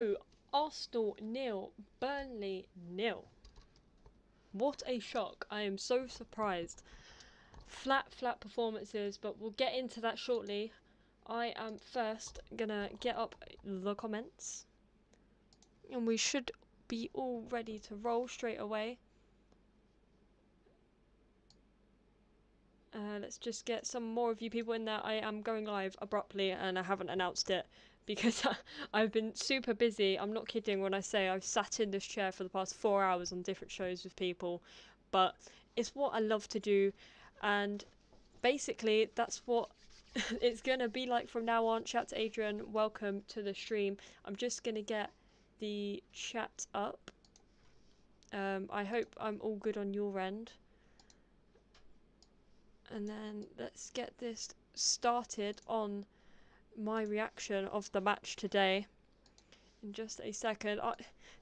Oh, Arsenal nil, Burnley nil. What a shock. I am so surprised. Flat performances, but we'll get into that shortly. I am first gonna get up the comments. And we should be all ready to roll straight away. Let's just get some more of you people in there. I am going live abruptly and I haven't announced it because I've been super busy. I'm not kidding when I say I've sat in this chair for the past 4 hours on different shows with people, but it's what I love to do, and basically that's what it's gonna be like from now on. Shout to Adrian, welcome to the stream. I'm just gonna get the chat up. I hope I'm all good on your end. And then let's get this started on my reaction of the match today in just a second.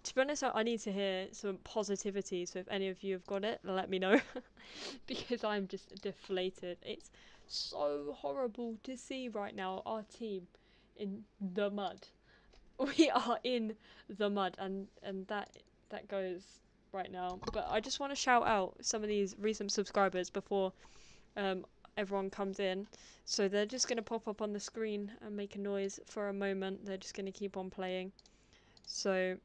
To be honest, I need to hear some positivity, so if any of you have got it, let me know. Because I'm just deflated. It's so horrible to see right now our team in the mud. We are in the mud, and that goes right now. But I just want to shout out some of these recent subscribers before everyone comes in. So they're just going to pop up on the screen and make a noise for a moment. They're just going to keep on playing. So,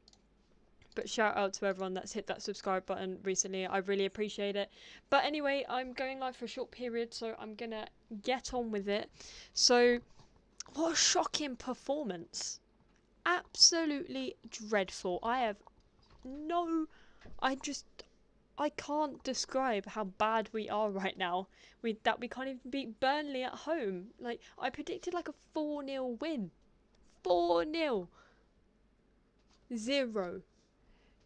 but shout out to everyone that's hit that subscribe button recently. I really appreciate it. But anyway, I'm going live for a short period, so I'm going to get on with it. So, what a shocking performance. Absolutely dreadful. I can't describe how bad we are right now. We can't even beat Burnley at home. Like, I predicted like a 4-0 win. 4-0.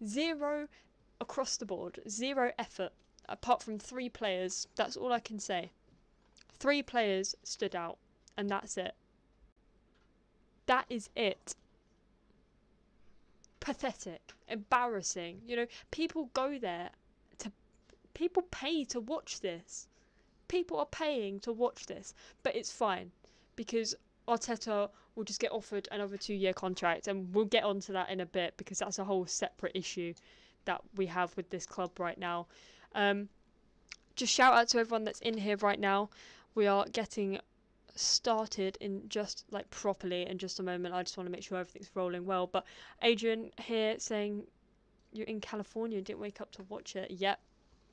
Zero across the board. Zero effort. Apart from 3 players. That's all I can say. 3 players stood out. And that's it. That is it. Pathetic. Embarrassing. You know, people go there. People pay to watch this. People are paying to watch this. But it's fine. Because Arteta will just get offered another 2-year contract. And we'll get onto that in a bit. Because that's a whole separate issue that we have with this club right now. Just shout out to everyone that's in here right now. We are getting started in just like properly in just a moment. I just want to make sure everything's rolling well. But Adrian here saying you're in California and didn't wake up to watch it. Yep.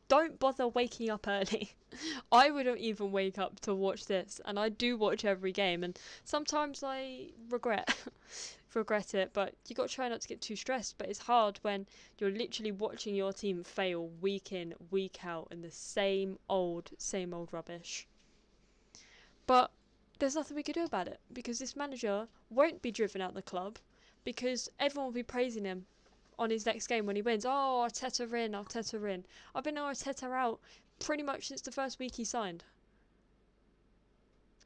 Don't bother waking up early. I wouldn't even wake up to watch this, and I do watch every game, and sometimes I regret it, but you got to try not to get too stressed. But it's hard when you're literally watching your team fail week in, week out in the same old rubbish. But there's nothing we could do about it, because this manager won't be driven out of the club, because everyone will be praising him on his next game when he wins. Oh, Arteta in, Arteta in. I've been Arteta out pretty much since the first week he signed.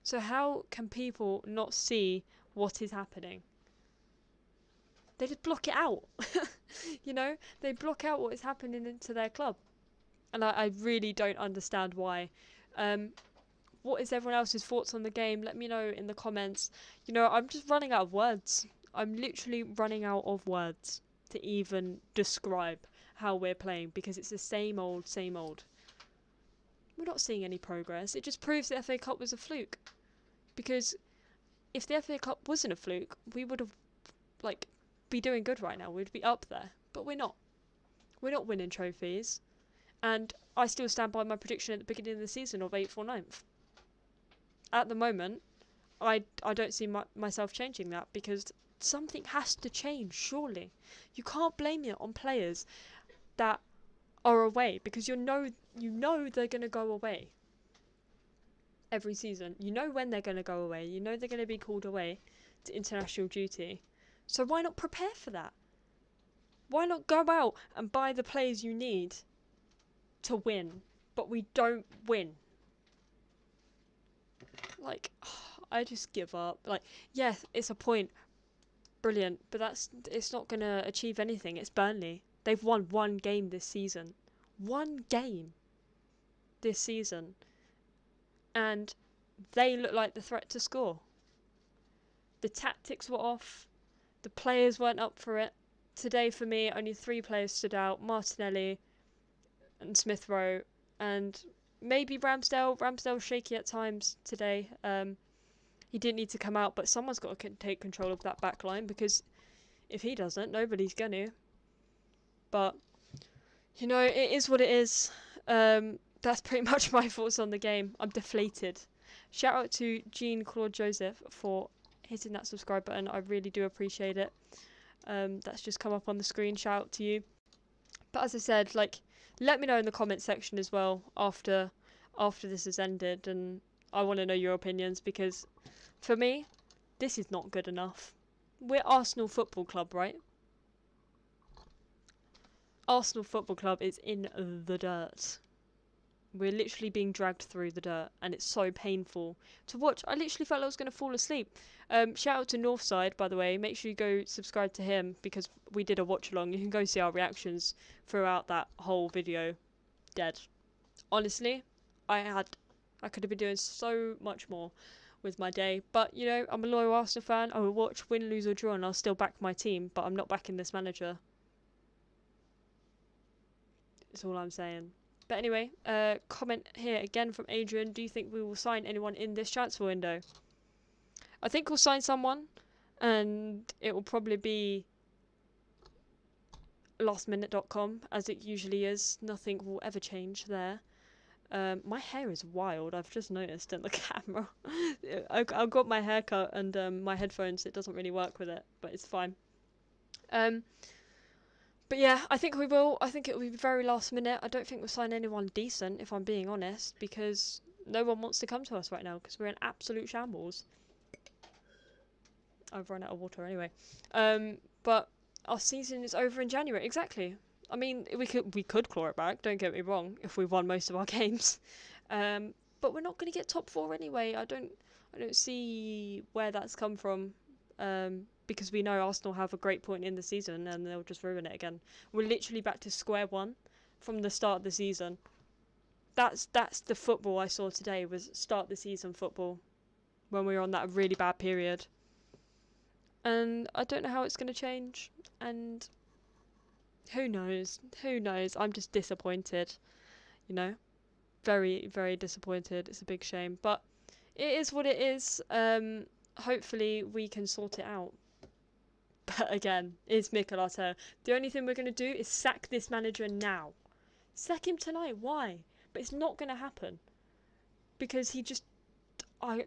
So how can people not see what is happening? They just block it out. You know, they block out what is happening into their club. And I really don't understand why. What is everyone else's thoughts on the game? Let me know in the comments. You know, I'm just running out of words. I'm literally running out of words to even describe how we're playing, because it's the same old. We're not seeing any progress. It just proves the FA Cup was a fluke. Because if the FA Cup wasn't a fluke, we would have be doing good right now. We'd be up there. But we're not. We're not winning trophies. And I still stand by my prediction at the beginning of the season of 8th or 9th. At the moment, I don't see myself changing that, because something has to change, surely. You can't blame it on players that are away, because you know they're going to go away every season. You know when they're going to go away. You know they're going to be called away to international duty. So why not prepare for that? Why not go out and buy the players you need to win? But we don't win. Like, I just give up. Like, yes, it's a point. Brilliant. But it's not going to achieve anything. It's Burnley. They've won 1 game this season. 1 game this season. And they look like the threat to score. The tactics were off. The players weren't up for it. Today, for me, only 3 players stood out. Martinelli and Smith Rowe. And maybe Ramsdale. Ramsdale's shaky at times today. He didn't need to come out, but someone's got to take control of that back line, because if he doesn't, nobody's going to. But, you know, it is what it is. That's pretty much my thoughts on the game. I'm deflated. Shout out to Jean-Claude Joseph for hitting that subscribe button. I really do appreciate it. That's just come up on the screen. Shout out to you. But as I said, like, let me know in the comment section as well after this has ended, and I want to know your opinions, because for me, this is not good enough. We're Arsenal Football Club, right? Arsenal Football Club is in the dirt. We're literally being dragged through the dirt, and it's so painful to watch. I literally felt I was going to fall asleep. Shout out to Northside, by the way. Make sure you go subscribe to him, because we did a watch along. You can go see our reactions throughout that whole video. Dead. Honestly, I could have been doing so much more with my day. But, you know, I'm a loyal Arsenal fan. I will watch, win, lose or draw, and I'll still back my team. But I'm not backing this manager. That's all I'm saying. But anyway, comment here again from Adrian. Do you think we will sign anyone in this transfer window? I think we'll sign someone, and it will probably be lastminute.com, as it usually is. Nothing will ever change there. My hair is wild. I've just noticed in the camera. I've got my hair cut, and my headphones, it doesn't really work with it, but it's fine. But yeah, I think we will. I think it will be very last minute. I don't think we'll sign anyone decent, if I'm being honest, because no one wants to come to us right now, because we're in absolute shambles. I've run out of water anyway. But our season is over in January. Exactly. I mean, we could claw it back, don't get me wrong, if we won most of our games. But we're not going to get top 4 anyway. I don't see where that's come from. Because we know Arsenal have a great point in the season, and they'll just ruin it again. We're literally back to square one from the start of the season. That's the football I saw today, was start the season football, when we were on that really bad period. And I don't know how it's going to change, and who knows? Who knows? I'm just disappointed, you know? Very, very disappointed. It's a big shame, but it is what it is. Hopefully we can sort it out. But again, it's Mikel Arteta. The only thing we're going to do is sack this manager now. Sack him tonight. Why? But it's not going to happen. Because he just... I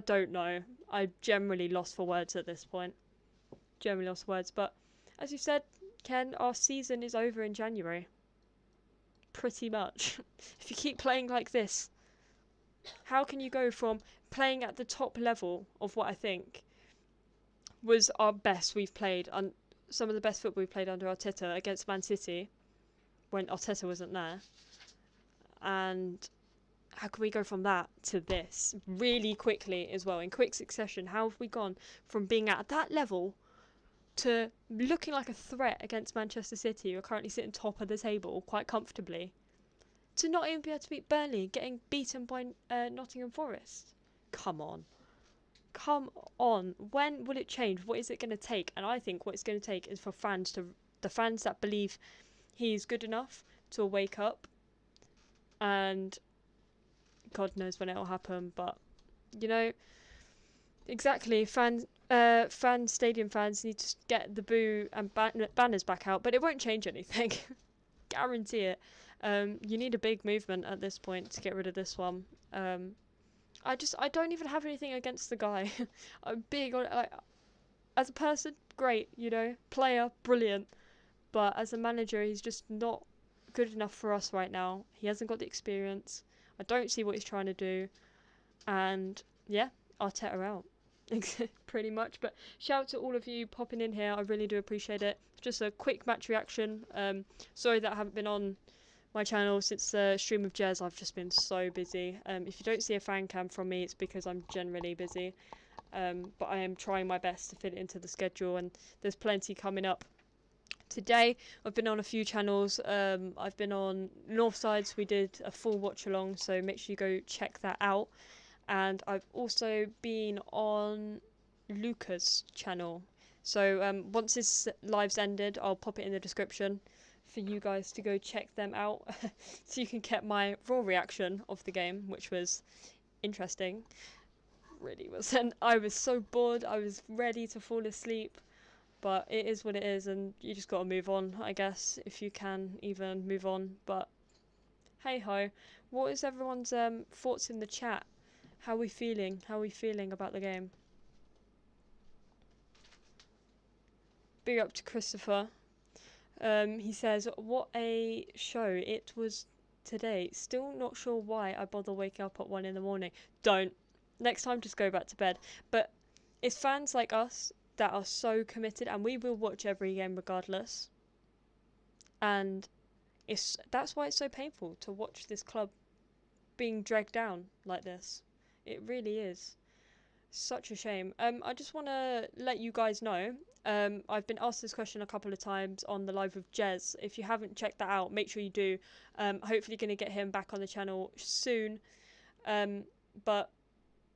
don't know. I generally lost for words at this point. Generally lost for words. But as you said, Ken, our season is over in January. Pretty much. If you keep playing like this, how can you go from playing at the top level of what I think was our best we've played, and some of the best football we've played under Arteta, against Man City when Arteta wasn't there, and how can we go from that to this really quickly as well, in quick succession? How have we gone from being at that level to looking like a threat against Manchester City, who are currently sitting top of the table quite comfortably, to not even be able to beat Burnley, getting beaten by Nottingham Forest? Come on. Come on. When will it change? What is it going to take? And I think what it's going to take is for the fans that believe he's good enough to wake up. And God knows when it will happen. But, you know, exactly. Stadium fans need to get the boo and banners back out. But it won't change anything. Guarantee it. You need a big movement at this point to get rid of this one. I don't even have anything against the guy. I'm big on, like, as a person, great, you know, player, brilliant. But as a manager, he's just not good enough for us right now. He hasn't got the experience. I don't see what he's trying to do. And yeah, Arteta out. Pretty much. But shout out to all of you popping in here. I really do appreciate it. Just a quick match reaction. Sorry that I haven't been on my channel since the stream of Jez. I've just been so busy. If you don't see a fan cam from me, it's because I'm generally busy. But I am trying my best to fit it into the schedule, and there's plenty coming up. Today I've been on a few channels. I've been on Northsides. We did a full watch along, so make sure you go check that out. And I've also been on Luca's channel. So once this live's ended, I'll pop it in the description for you guys to go check them out so you can get my raw reaction of the game, which was interesting. Really was. And I was so bored, I was ready to fall asleep, but it is what it is, and you just gotta move on, I guess, if you can even move on. But hey ho, what is everyone's thoughts in the chat? How are we feeling? How are we feeling about the game? Big up to Christopher. He says, what a show it was today. Still not sure why I bother waking up at 1 in the morning. Don't. Next time, just go back to bed. But it's fans like us that are so committed, and we will watch every game regardless. And that's why it's so painful to watch this club being dragged down like this. It really is. Such a shame. I just want to let you guys know, I've been asked this question a couple of times on the live with Jez. If you haven't checked that out, make sure you do. Hopefully going to get him back on the channel soon. But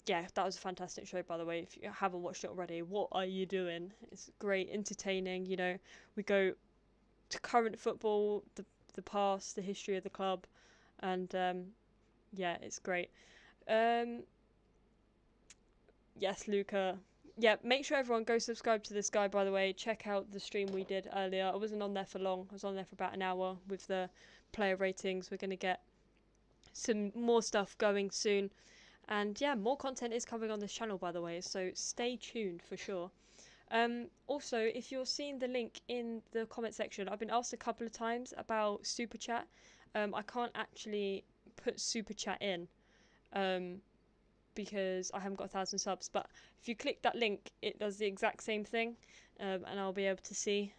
yeah, that was a fantastic show, by the way. If you haven't watched it already, what are you doing? It's great, entertaining. You know, we go to current football, the past, the history of the club, and yeah, it's great. Yes, Luca. Yeah, make sure everyone go subscribe to this guy, by the way. Check out the stream we did earlier. I wasn't on there for long. I was on there for about an hour with the player ratings. We're going to get some more stuff going soon. And yeah, more content is coming on this channel, by the way. So stay tuned for sure. Also, if you're seeing the link in the comment section, I've been asked a couple of times about Super Chat. I can't actually put Super Chat in. Because I haven't got 1,000 subs, but if you click that link, it does the exact same thing, and I'll be able to see.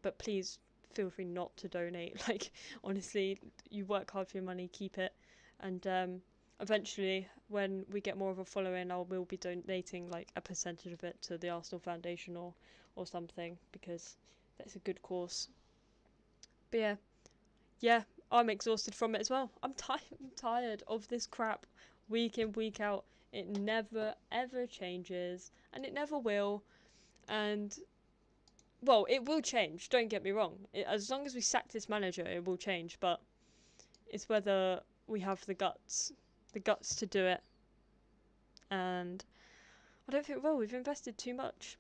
But please feel free not to donate. Like, honestly, you work hard for your money, keep it, and eventually, when we get more of a following, I will be donating like a percentage of it to the Arsenal Foundation or something, because that's a good cause. But yeah, I'm exhausted from it as well. I'm tired of this crap. Week in, week out, it never ever changes, and it never will. And well, it will change, don't get me wrong. As long as we sack this manager, it will change, but it's whether we have the guts to do it. And I don't think we will. We've invested too much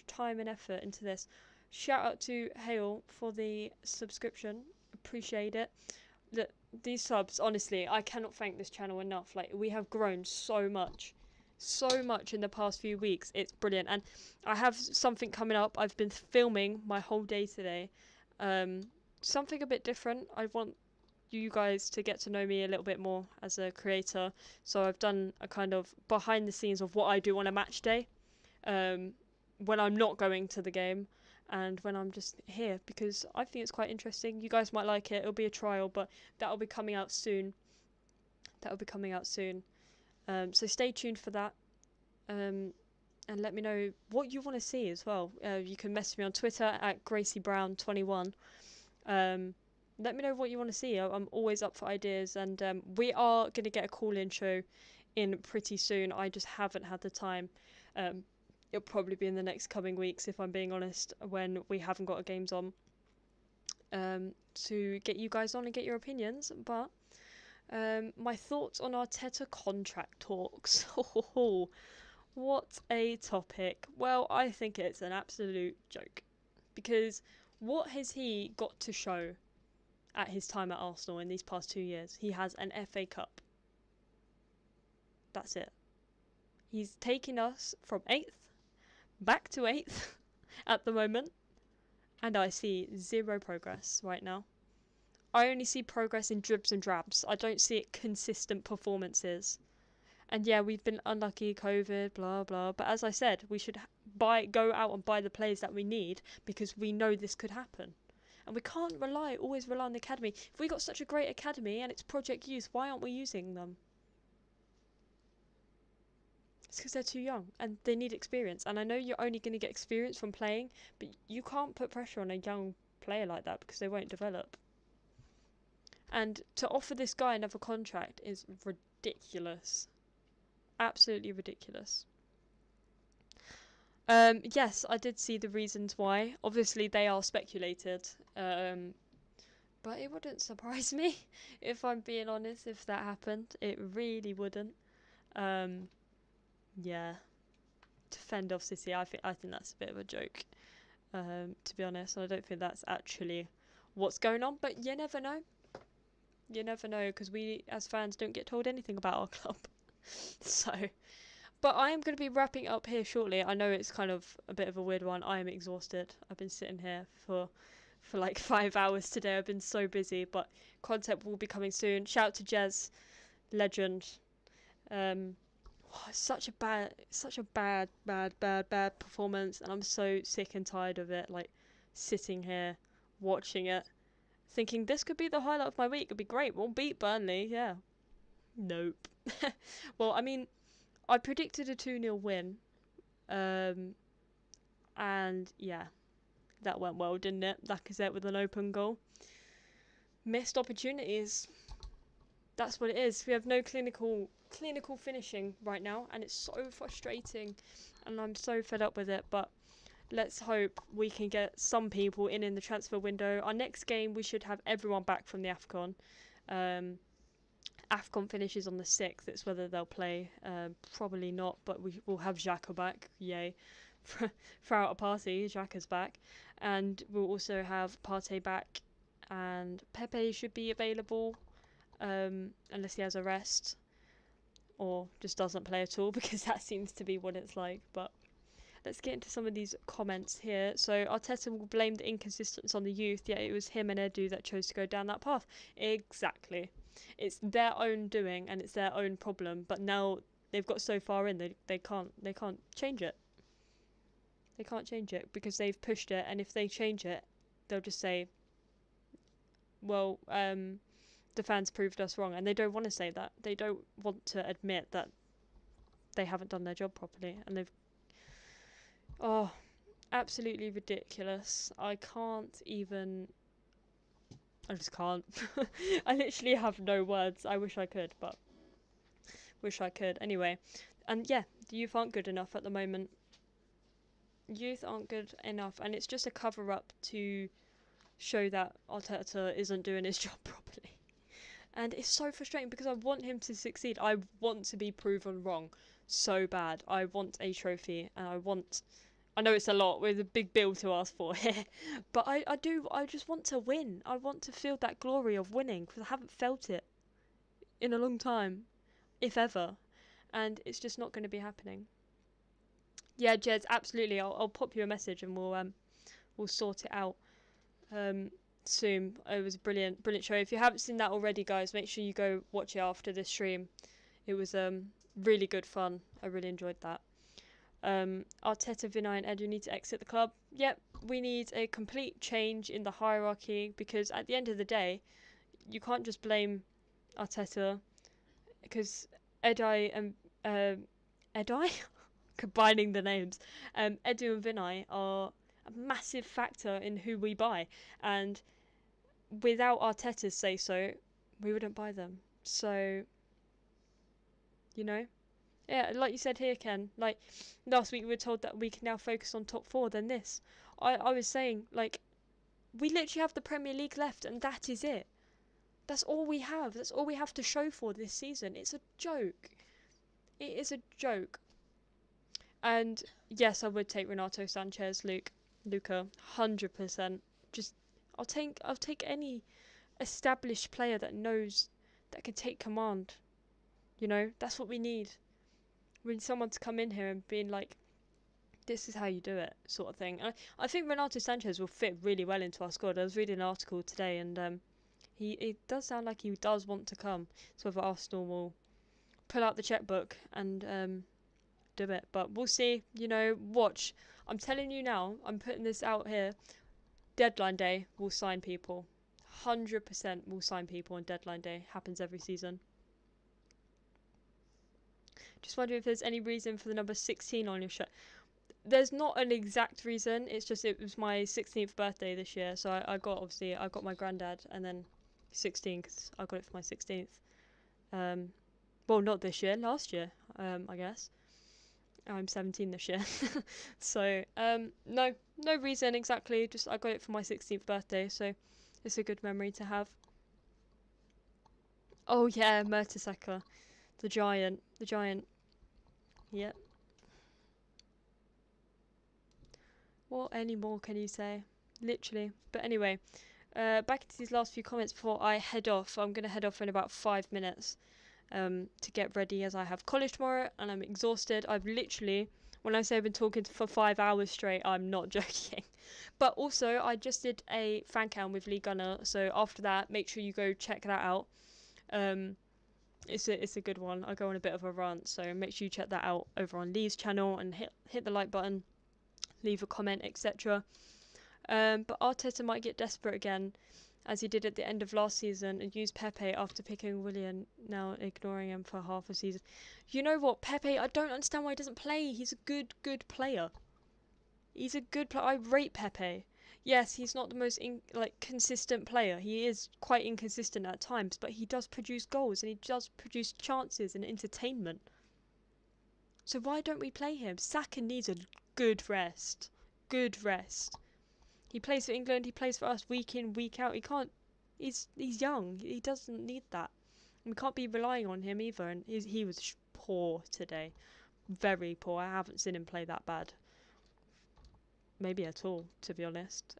time and effort into this. Shout out to Hale for the subscription, appreciate it. Look, these subs, honestly, I cannot thank this channel enough. Like, we have grown so much in the past few weeks. It's brilliant. And I have something coming up. I've been filming my whole day today. Something a bit different. I want you guys to get to know me a little bit more as a creator. So I've done a kind of behind the scenes of what I do on a match day, when I'm not going to the game, and when I'm just here, because I think it's quite interesting. You guys might like it. It'll be a trial, but that'll be coming out soon. So stay tuned for that. And let me know what you want to see as well. You can message me on Twitter at GracieBrown21. Let me know what you want to see. I'm always up for ideas, and we are going to get a call-in show in pretty soon. I just haven't had the time. It'll probably be in the next coming weeks, if I'm being honest, when we haven't got our games on, to get you guys on and get your opinions. But my thoughts on Arteta contract talks. What a topic. Well, I think it's an absolute joke, because what has he got to show at his time at Arsenal in these past 2 years? He has an FA Cup. That's it. He's taking us from 8th back to 8th at the moment, and I see zero progress right now. I only see progress in dribs and drabs. I don't see it consistent performances. And yeah, we've been unlucky, COVID, blah blah, but as I said, we should go out and buy the players that we need, because we know this could happen. And we can't always rely on the academy. If we got such a great academy and it's project youth, why aren't we using them? It's because they're too young and they need experience. And I know you're only going to get experience from playing, but you can't put pressure on a young player like that, because they won't develop. And to offer this guy another contract is ridiculous. Absolutely ridiculous. Yes, I did see the reasons why. Obviously, they are speculated. But it wouldn't surprise me if I'm being honest. If that happened, it really wouldn't. Um, yeah, to fend off City, I think that's a bit of a joke. To be honest, I don't think that's actually what's going on. But you never know. You never know, because we as fans don't get told anything about our club. So, but I am going to be wrapping up here shortly. I know it's kind of a bit of a weird one. I am exhausted. I've been sitting here for like 5 hours today. I've been so busy, but content will be coming soon. Shout out to Jez, legend. Um, such a bad performance, and I'm so sick and tired of it. Like sitting here, watching it, thinking this could be the highlight of my week. It'd be great. We'll beat Burnley. Yeah. Nope. Well, I mean, I predicted a 2-0 win. And yeah, that went well, didn't it? Lacazette with an open goal. Missed opportunities. That's what it is. We have no clinical finishing right now, and it's so frustrating, and I'm so fed up with it. But let's hope we can get some people in the transfer window. Our next game, we should have everyone back from the AFCON. AFCON finishes on the 6th. It's whether they'll play. Probably not, but we will have Xhaka back. Yay. Throughout a party, Xhaka's back. And we'll also have Partey back. And Pepe should be available. Unless he has a rest. Or just doesn't play at all, because that seems to be what it's like. But let's get into some of these comments here. So Arteta will blame the inconsistency on the youth, yet it was him and Edu that chose to go down that path. Exactly. It's their own doing and it's their own problem. But now they've got so far in, they can't change it. They can't change it because they've pushed it, and if they change it, they'll just say, well, the fans proved us wrong, and they don't want to say that. They don't want to admit that they haven't done their job properly, and they've... Oh, absolutely ridiculous. I just can't. I literally have no words. I wish I could, but... Wish I could. Anyway. And yeah, the youth aren't good enough at the moment. Youth aren't good enough, and it's just a cover-up to show that Arteta isn't doing his job properly. And it's so frustrating because I want him to succeed. I want to be proven wrong so bad. I want a trophy, and I know it's a lot with a big bill to ask for here, but I just want to win. I want to feel that glory of winning, because I haven't felt it in a long time, if ever. And it's just not going to be happening. Yeah, Jez, absolutely. I'll pop you a message and we'll sort it out soon. It was a brilliant show. If you haven't seen that already, guys, make sure you go watch it after this stream. It was really good fun. I really enjoyed that. Arteta, Vinay and Edu need to exit the club. Yep, we need a complete change in the hierarchy, because at the end of the day, you can't just blame Arteta, because Edai and Edai? Combining the names. Edu and Vinay are a massive factor in who we buy, and without Arteta's say so, we wouldn't buy them. So, you know, yeah, like you said here, Ken. Like last week, we were told that we can now focus on top 4. Then this, I was saying, like, we literally have the Premier League left, and that is it. That's all we have. That's all we have to show for this season. It's a joke. It is a joke. And yes, I would take Renato Sanchez, Luca, 100%. Just I'll take any established player that knows, that can take command. You know, that's what we need. We need someone to come in here and be like, this is how you do it, sort of thing. And I think Renato Sanchez will fit really well into our squad. I was reading an article today, and it does sound like he does want to come. So whether Arsenal will pull out the checkbook and do it, but we'll see. You know, watch. I'm telling you now, I'm putting this out here. Deadline day, we'll sign people. 100% we'll sign people on deadline day. Happens every season. Just wondering if there's any reason for the number 16 on your shirt. There's not an exact reason. It's just it was my 16th birthday this year, so I got my granddad, and then 16 because I got it for my 16th. Well, not this year, last year, I guess. I'm 17 this year. So, no reason exactly. Just I got it for my 16th birthday, so it's a good memory to have. Oh yeah, Mertesacker, the giant. Yep. What any more can you say? Literally. But anyway, back to these last few comments before I head off. I'm gonna head off in about 5 minutes. To get ready as I have college tomorrow and I'm exhausted. I've literally, when I say I've been talking for 5 hours straight, I'm not joking. But also, I just did a fan cam with Lee Gunner, so after that, make sure you go check that out. It's a good one. I go on a bit of a rant, so make sure you check that out over on Lee's channel and hit the like button, leave a comment, etc. But Arteta might get desperate again, as he did at the end of last season, and use Pepe after picking Willian, now ignoring him for half a season. You know what, Pepe, I don't understand why he doesn't play. He's a good player. He's a good player. I rate Pepe. Yes, he's not the most consistent player. He is quite inconsistent at times, but he does produce goals and he does produce chances and entertainment. So why don't we play him? Saka needs a good rest. Good rest. He plays for England. He plays for us week in, week out. He can't. He's young. He doesn't need that. We can't be relying on him either. And he was poor today, very poor. I haven't seen him play that bad. Maybe at all, to be honest.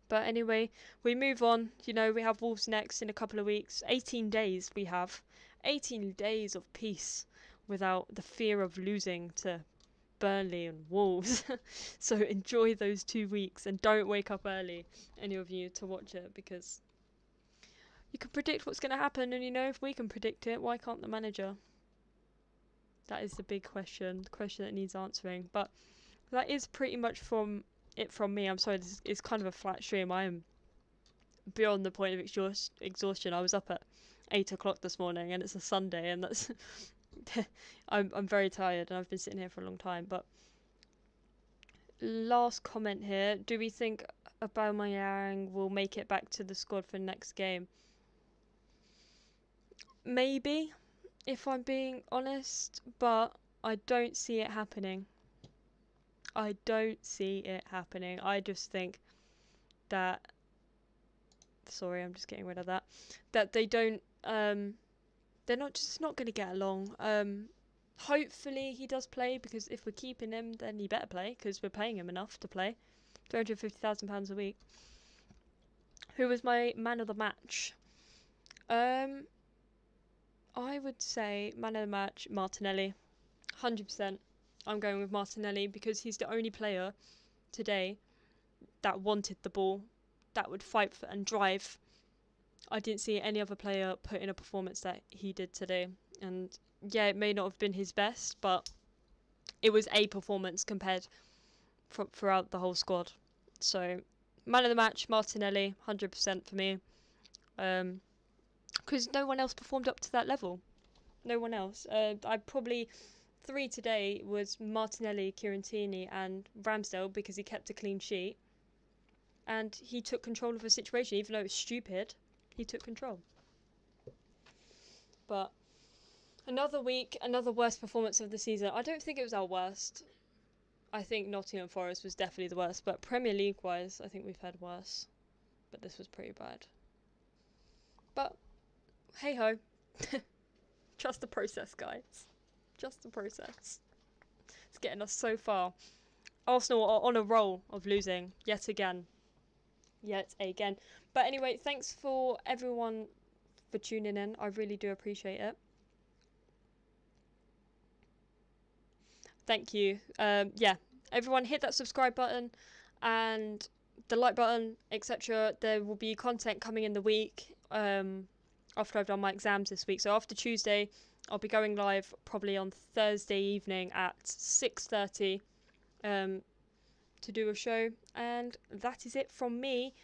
But anyway, we move on. You know, we have Wolves next in a couple of weeks. 18 days we have. 18 days of peace without the fear of losing to Burnley and Wolves. So enjoy those 2 weeks and don't wake up early, any of you, to watch it, because you can predict what's going to happen, and you know, if we can predict it, why can't the manager? That is the big question, the question that needs answering. But that is pretty much from me. I'm sorry, this is kind of a flat stream. I am beyond the point of exhaustion. I was up at 8 o'clock this morning and it's a Sunday, and that's I'm very tired and I've been sitting here for a long time. But last comment here, do we think Aubameyang will make it back to the squad for next game? Maybe, if I'm being honest, but I don't see it happening. I don't see it happening. I just think that, sorry, I'm just getting rid of that, that they don't, they're not going to get along. Hopefully he does play, because if we're keeping him, then he better play, because we're paying him enough to play. £250,000 a week. Who was my man of the match? I would say man of the match, Martinelli. 100%. I'm going with Martinelli, because he's the only player today that wanted the ball, that would fight for and drive. I didn't see any other player put in a performance that he did today. And yeah, it may not have been his best, but it was a performance compared throughout the whole squad. So, man of the match, Martinelli, 100% for me. Because no one else performed up to that level. No one else. I probably... 3 today was Martinelli, Chiarantini and Ramsdale, because he kept a clean sheet. And he took control of the situation, even though it was stupid. He took control. But another week, another worst performance of the season. I don't think it was our worst. I think Nottingham Forest was definitely the worst. But Premier League-wise, I think we've had worse. But this was pretty bad. But, hey-ho. Trust the process, guys. Just the process. It's getting us so far. Arsenal are on a roll of losing yet again. But anyway, thanks for everyone for tuning in. I really do appreciate it. Thank you. Yeah, everyone hit that subscribe button and the like button, etc. There will be content coming in the week after I've done my exams this week. So after Tuesday, I'll be going live probably on Thursday evening at 6:30 to do a show. And that is it from me.